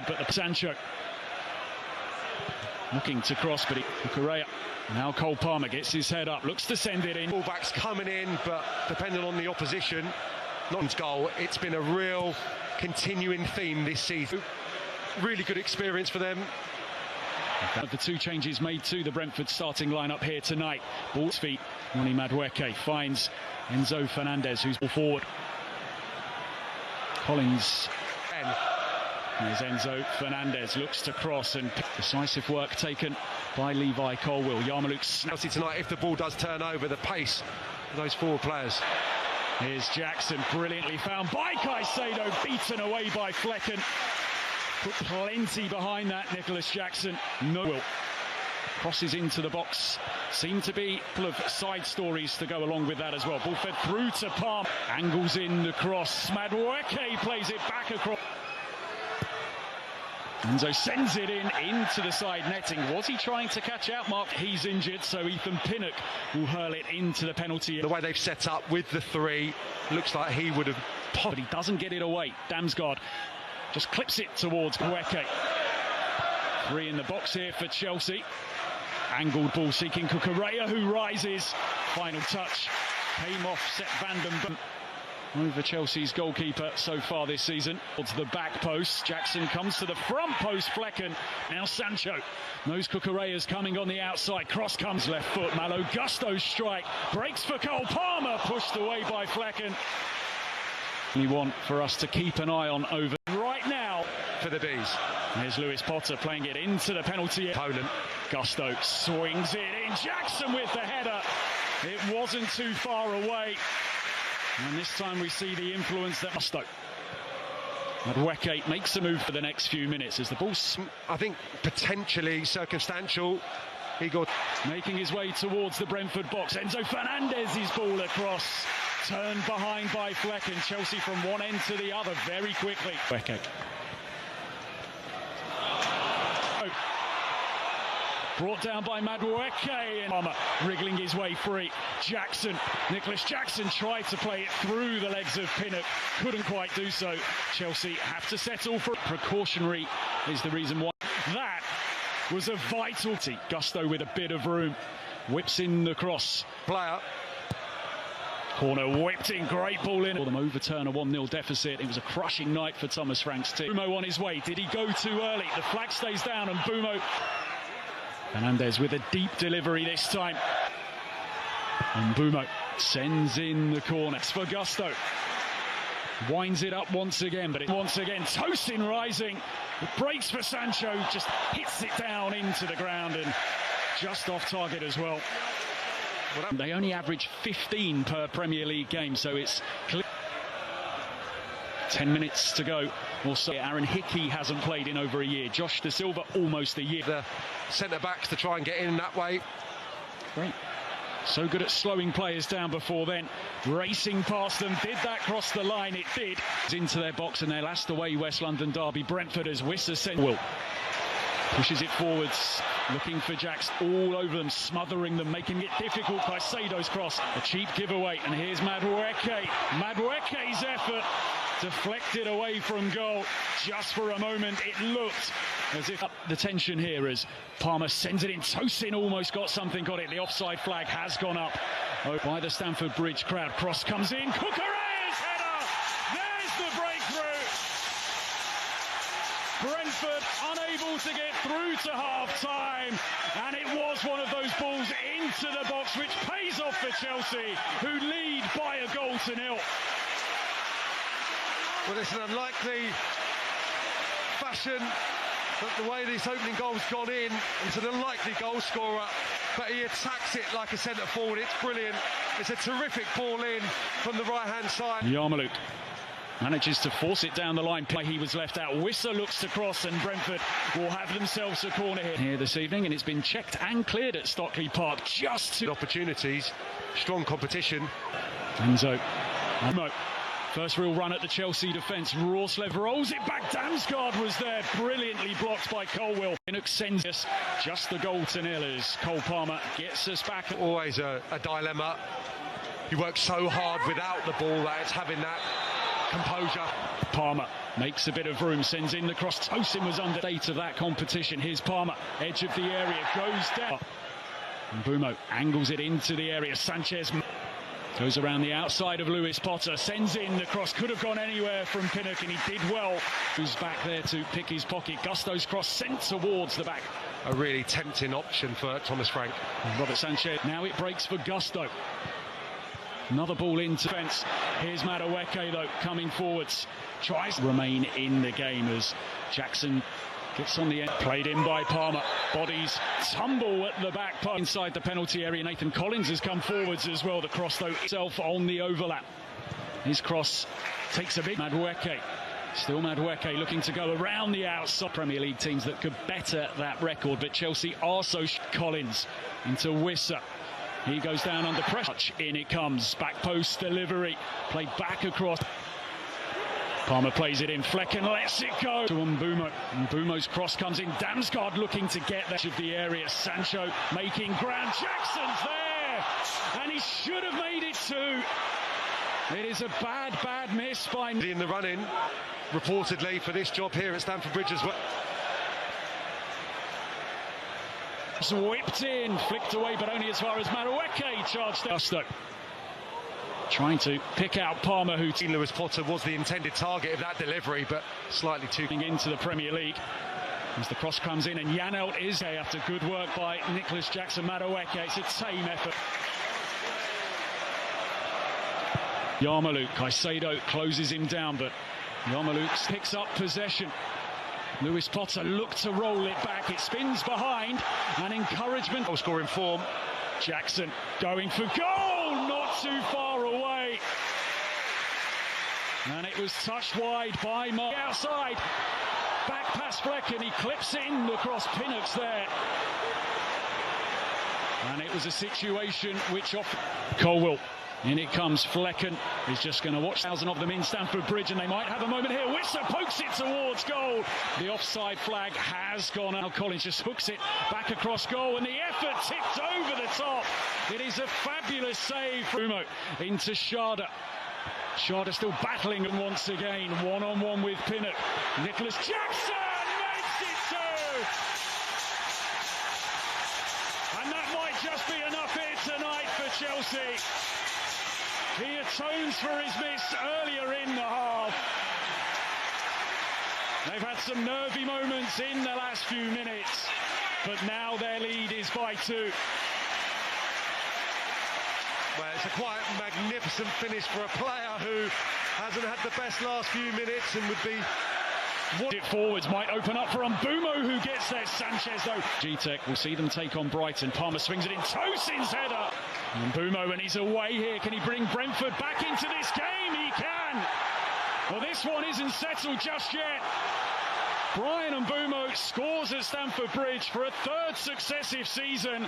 but the Sancho looking to cross, but Correa. Now Cole Palmer gets his head up, looks to send it in. Fullbacks coming in, but depending on the opposition, not goal. It's been a real continuing theme this season. Really good experience for them. The two changes made to the Brentford starting lineup here tonight. Ball's feet, Ronnie Madueke finds Enzo Fernandez, who's ball forward. Collins. There's Enzo Fernandez, looks to cross, and decisive work taken by Levi Colwill. Yarmouk tonight, if the ball does turn over, the pace of those forward players. Here's Jackson, brilliantly found by Caicedo, beaten away by Flecken. Put plenty behind that, Nicholas Jackson. No. Crosses into the box. Seem to be a couple of side stories to go along with that as well. Ball fed through to Palm. Angles in the cross. Madueke plays it back across. Enzo sends it into the side netting. Was he trying to catch out, Mark? He's injured, so Ethan Pinnock will hurl it into the penalty. The way they've set up with the three, looks like he would have popped. But he doesn't get it away. Damsgaard just clips it towards Gueke. Three in the box here for Chelsea. Angled ball seeking Cucurella, who rises. Final touch came off Sepp van den Berg. Over Chelsea's goalkeeper so far this season. Towards the back post. Jackson comes to the front post. Flecken. Now Sancho. Knows Cucurella's coming on the outside. Cross comes left foot. Malo Gusto's strike. Breaks for Cole Palmer. Pushed away by Flecken. We want for us to keep an eye on over right now for the Bees. Here's Lewis Potter playing it into the penalty. Poland. Gusto swings it in. Jackson with the header. It wasn't too far away. And this time we see the influence that Gusto. Madueke makes a move for the next few minutes as the ball's, I think, potentially circumstantial. Igor making his way towards the Brentford box. Enzo Fernandez's ball across. Turned behind by Flecken. Chelsea from one end to the other very quickly. Madueke. Brought down by Madueke and Palmer wriggling his way free. Jackson, Nicholas Jackson tried to play it through the legs of Pinnock, couldn't quite do so. Chelsea have to settle for precautionary is the reason why. That was a vital tee. Gusto with a bit of room, whips in the cross. Player. Corner whipped in, great ball in. For them overturn a 1-0 deficit. It was a crushing night for Thomas Frank's team. Bumo on his way. Did he go too early? The flag stays down and Bumo. Fernandez with a deep delivery this time. And Bumo sends in the corner. It's for Gusto. Winds it up once again, but once again, Tosin rising. It breaks for Sancho, just hits it down into the ground and just off target as well. They only average 15 per Premier League game, so it's clear. 10 minutes to go or so. Aaron Hickey hasn't played in over a year. Josh De Silva almost a year. The centre-backs to try and get in that way. Great. So good at slowing players down before then. Racing past them. Did that cross the line? It did. Into their box and their last away West London derby. Brentford as Wissa sent. Will pushes it forwards. Looking for Jacks all over them, smothering them, making it difficult. Caicedo's cross. A cheap giveaway. And here's Madueke. Madueke's effort. Deflected away from goal. Just for a moment it looked as if the tension here as Palmer sends it in. Tosin almost got something, got it. The offside flag has gone up by the Stamford Bridge crowd. Cross comes in. Cucurella's header. There's the breakthrough. Brentford unable to get through to half-time. And it was one of those balls into the box which pays off for Chelsea, who lead by a goal to nil. Well, it's an unlikely fashion that the way this opening goal's gone in. It's an unlikely goal scorer, but he attacks it like a centre forward. It's brilliant. It's a terrific ball in from the right-hand side. Yarmouk manages to force it down the line. He was left out. Wissa looks to cross and Brentford will have themselves a corner here this evening, and it's been checked and cleared at Stockley Park. Just two opportunities, strong competition. Enzo. First real run at the Chelsea defence. Rorslev rolls it back. Damsgaard was there, brilliantly blocked by Colwill. Pinnock sends us just the goal to nil as Cole Palmer gets us back. Always a dilemma. You work so hard without the ball that it's having that composure. Palmer makes a bit of room, sends in the cross. Tosin was under date of that competition. Here's Palmer, edge of the area, goes down. And Bumo angles it into the area. Sanchez goes around the outside of Lewis Potter, sends in the cross. Could have gone anywhere from Pinnock, and he did well. Who's back there to pick his pocket. Gusto's cross sent towards the back. A really tempting option for Thomas Frank. Robert Sanchez. Now it breaks for Gusto. Another ball into defence. Here's Madueke, though, coming forwards. Tries to remain in the game as Jackson gets on the end. Played in by Palmer. Bodies tumble at the back part inside the penalty area. Nathan Collins has come forwards as well. The cross, though, itself on the overlap. His cross takes a big Madueke. Still Madueke looking to go around the outside. Premier League teams that could better that record, but Chelsea are so. Collins into Wissa. He goes down under pressure. In it comes. Back post delivery. Played back across. Palmer plays it in. Flecken lets it go to Mbumo. Mbumo's cross comes in. Damsgaard looking to get the edge of the area. Sancho making ground. Jackson's there. And he should have made it too. It is a bad miss by... In the run-in, reportedly, for this job here at Stamford Bridge as well. Whipped in, flicked away, but only as far as Madueke charged. Gusto trying to pick out Palmer, who... Lewis Potter was the intended target of that delivery, but slightly too... into the Premier League. As the cross comes in, and Janelt is there after good work by Nicholas Jackson. Madueke, it's a tame effort. Yarmouk, Caicedo closes him down, but Yarmouk picks up possession. Lewis Potter looked to roll it back. It spins behind, and encouragement. Goal scoring form. Jackson going for goal, not too far away. And it was touched wide by Mark. Outside, back past Flecken, he clips in across Pinnock's there. And it was a situation which off Colwill. In it comes. Flecken is just going to watch 1,000 of them in Stamford Bridge, and they might have a moment here. Wissa pokes it towards goal. The offside flag has gone out. Collins just hooks it back across goal, and the effort tipped over the top. It is a fabulous save from Brumo into Sharda. Sharda still battling once again. One-on-one with Pinnock. Nicholas Jackson makes it two. And that might just be enough here tonight for Chelsea. He atones for his miss earlier in the half. They've had some nervy moments in the last few minutes, but now their lead is by 2. Well, it's a quite magnificent finish for a player who hasn't had the best last few minutes and would be... It forwards might open up for Mbumo, who gets there. Sanchez, though. G-Tech will see them take on Brighton. Palmer swings it in. Tosin's header. Mbumo, and he's away here. Can he bring Brentford back into this game? He can. Well, this one isn't settled just yet. Brian Mbumo scores at Stamford Bridge for a 3rd successive season.